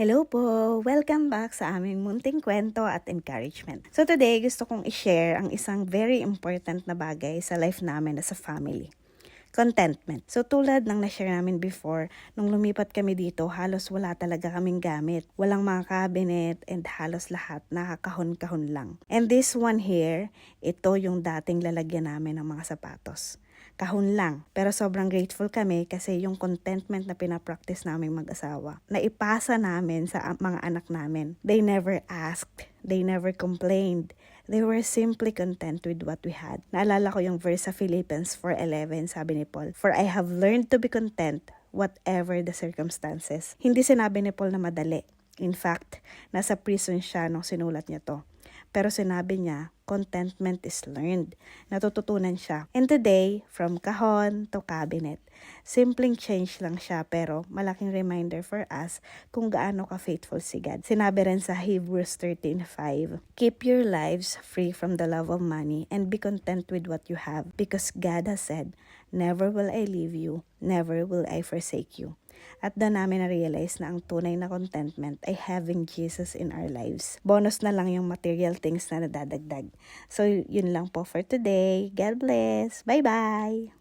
Hello po! Welcome back sa aming munting kwento at encouragement. So today, gusto kong i-share ang isang very important na bagay sa life namin as a family. Contentment. So tulad ng na-share namin before, nung lumipat kami dito, halos wala talaga kaming gamit. Walang mga cabinet and halos lahat nakakahon-kahon lang. And this one here, ito yung dating lalagyan namin ng mga sapatos. Kahon lang. Pero sobrang grateful kami kasi yung contentment na pinapractice naming mag-asawa, naipasa namin sa mga anak namin. They never asked. They never complained. They were simply content with what we had. Naalala ko yung verse sa Philippians 4:11, sabi ni Paul, "For I have learned to be content whatever the circumstances." Hindi sinabi ni Paul na madali. In fact, nasa prison siya nung sinulat niya to. Pero sinabi niya, contentment is learned. Natututunan siya. And today, from kahon to cabinet, simpleng change lang siya pero malaking reminder for us kung gaano ka-faithful si God. Sinabi rin sa Hebrews 13:5, "Keep your lives free from the love of money and be content with what you have because God has said, never will I leave you, never will I forsake you." At doon namin na-realize na ang tunay na contentment ay having Jesus in our lives. Bonus na lang yung material things na nadadagdag. So, yun lang po for today. God bless. Bye-bye!